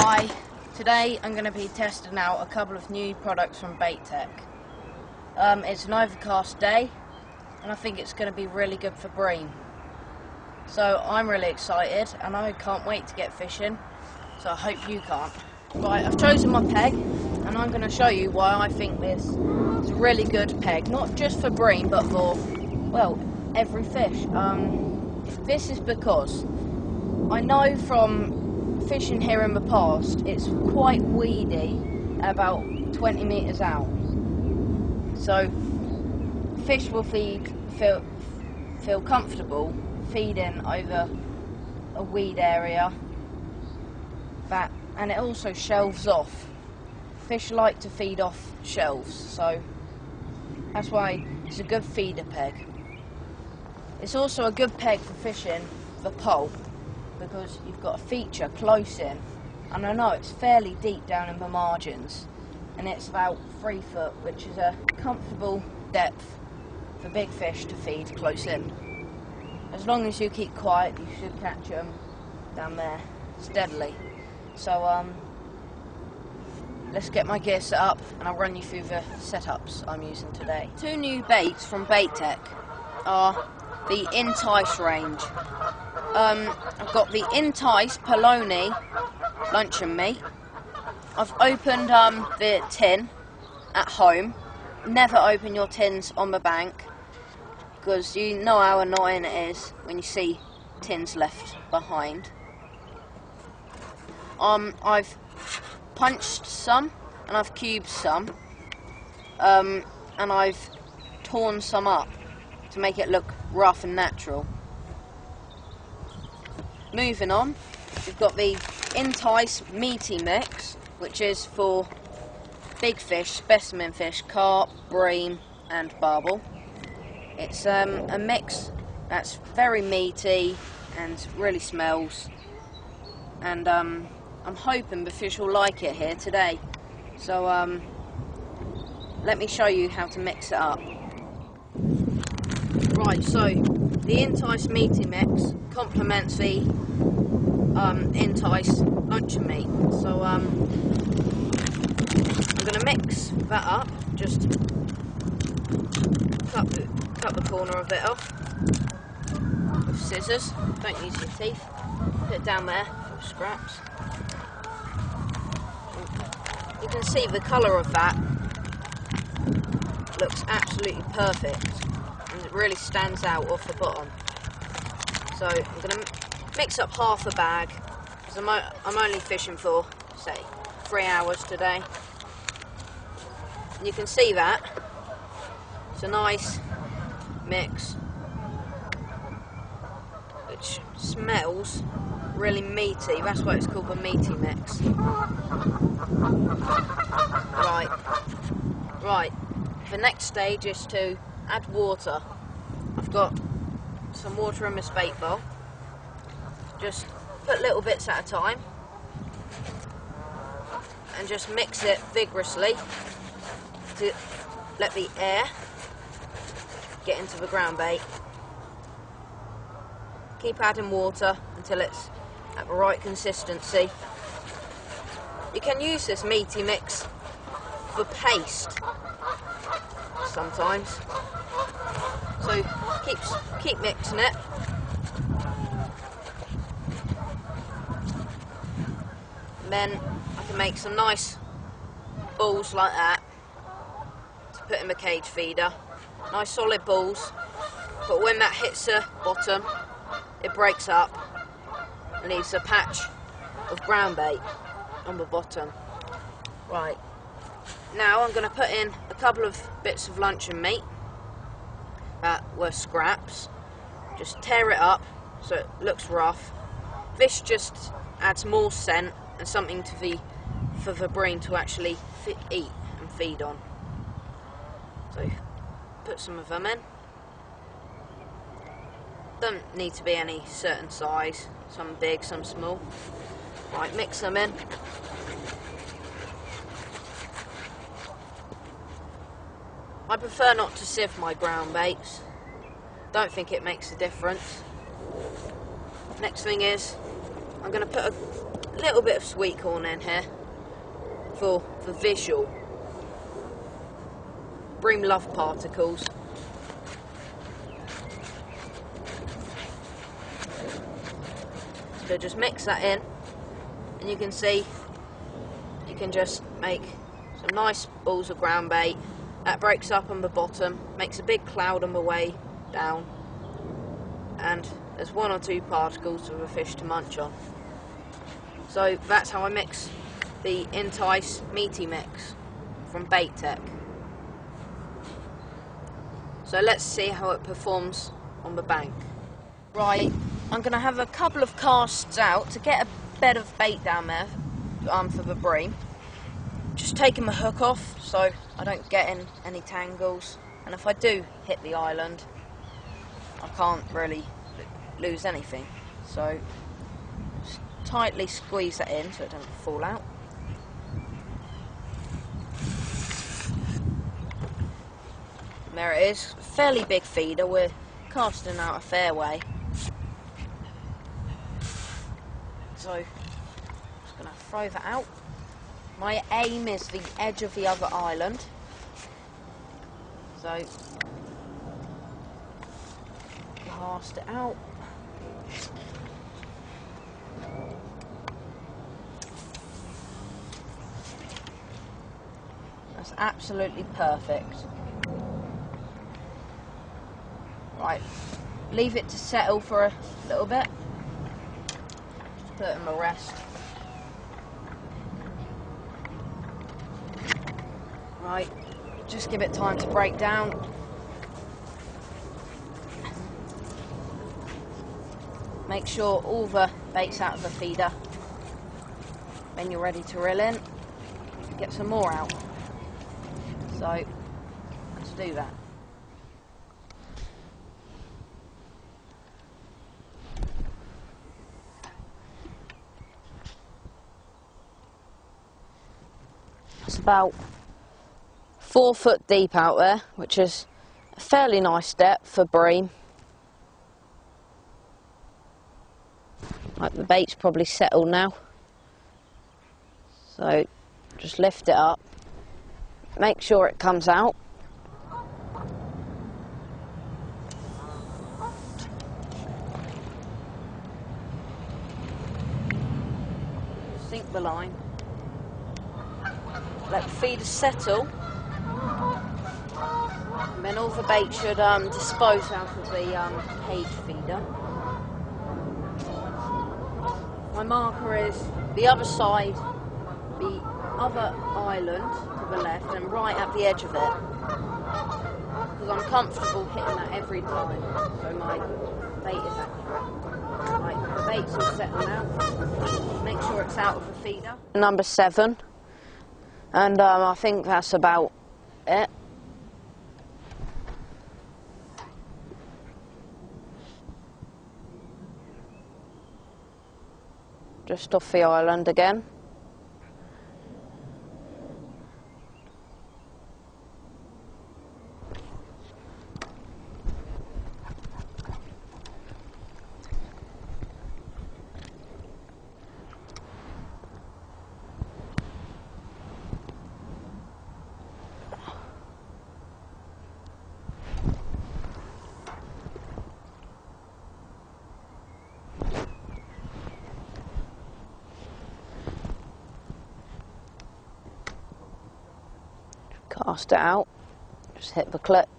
Hi, today I'm going to be testing out a couple of new products from Bait Tech. It's an overcast day and I think it's going to be really good for bream. So I'm really excited and I can't wait to get fishing, so I hope you can't. Right, I've chosen my peg and I'm going to show you why I think this is a really good peg, not just for bream but for, well, every fish. This is because I know from fishing here in the past, it's quite weedy about 20 metres out. So fish will feel comfortable feeding over a weed area, and it also shelves off. Fish like to feed off shelves, so that's why it's a good feeder peg. It's also a good peg for fishing the pole, because you've got a feature close in, and I know it's fairly deep down in the margins, and it's about 3 foot, which is a comfortable depth for big fish to feed close in. As long as you keep quiet, you should catch them down there steadily. So let's get my gear set up and I'll run you through the setups I'm using today. 2 new baits from Bait Tech are the Entice range. I've got the Entice Polony luncheon meat. I've opened the tin at home. Never open your tins on the bank, because you know how annoying it is when you see tins left behind. I've punched some and I've cubed some, and I've torn some up to make it look rough and natural. Moving on, we've got the Entice Meaty Mix, which is for big fish, specimen fish, carp, bream and barbel. It's a mix that's very meaty and really smells, and I'm hoping the fish will like it here today. So let me show you how to mix it up. Right, so the Entice Meaty Mix complements the Entice luncheon meat. So I'm going to mix that up. Just cut the corner of it off with scissors. Don't use your teeth. Put it down there for scraps. You can see the colour of that looks absolutely perfect, and it really stands out off the bottom. So I'm going to mix up half a bag, because I'm only fishing for, say, 3 hours today. And you can see that it's a nice mix, which smells really meaty. That's why it's called the meaty mix. Right. The next stage is to add water. I've got some water in my bait bowl. Just put little bits at a time and just mix it vigorously to let the air get into the ground bait. Keep adding water until it's at the right consistency. You can use this meaty mix for paste sometimes, so keep mixing it. And then I can make some nice balls like that to put in the cage feeder. Nice solid balls, but when that hits the bottom, it breaks up and leaves a patch of ground bait on the bottom. Right, now I'm going to put in a couple of bits of luncheon meat that were scraps. Just tear it up so it looks rough. This just adds more scent and something to for the bream to actually eat and feed on. So put some of them in. Don't need to be any certain size, some big, some small. Right, mix them in. I prefer not to sieve my ground baits. Don't think it makes a difference. Next thing is, I'm going to put a little bit of sweet corn in here for visual. Bream love particles. So just mix that in, and you can see you can just make some nice balls of ground bait. That breaks up on the bottom, makes a big cloud on the way down, and there's 1 or 2 particles for the fish to munch on. So that's how I mix the Entice Meaty Mix from Bait Tech. So let's see how it performs on the bank. Right, I'm going to have a couple of casts out to get a bed of bait down there for the bream. Just taking my hook off so I don't get in any tangles, and if I do hit the island I can't really lose anything. So just tightly squeeze that in so it doesn't fall out. And there it is, fairly big feeder, we're casting out a fair way. So I'm just going to throw that out. My aim is the edge of the other island. So cast it out. That's absolutely perfect. Right, leave it to settle for a little bit. Put it in the rest. Right, just give it time to break down. Make sure all the bait's out of the feeder. Then you're ready to reel in. Get some more out. So, let's do that. It's about 4 foot deep out there, which is a fairly nice depth for bream. Like, the bait's probably settled now. So just lift it up, make sure it comes out. Sink the line. Let the feeder settle, and then all the bait should dispose out of the cage feeder. My marker is the other side, the other island to the left, and right at the edge of it, because I'm comfortable hitting that every time, so my bait is accurate. Right, the bait's all settled now. Make sure it's out of the feeder. Number 7. And I think that's about it. Just off the island again. Cast it out, just hit the clip.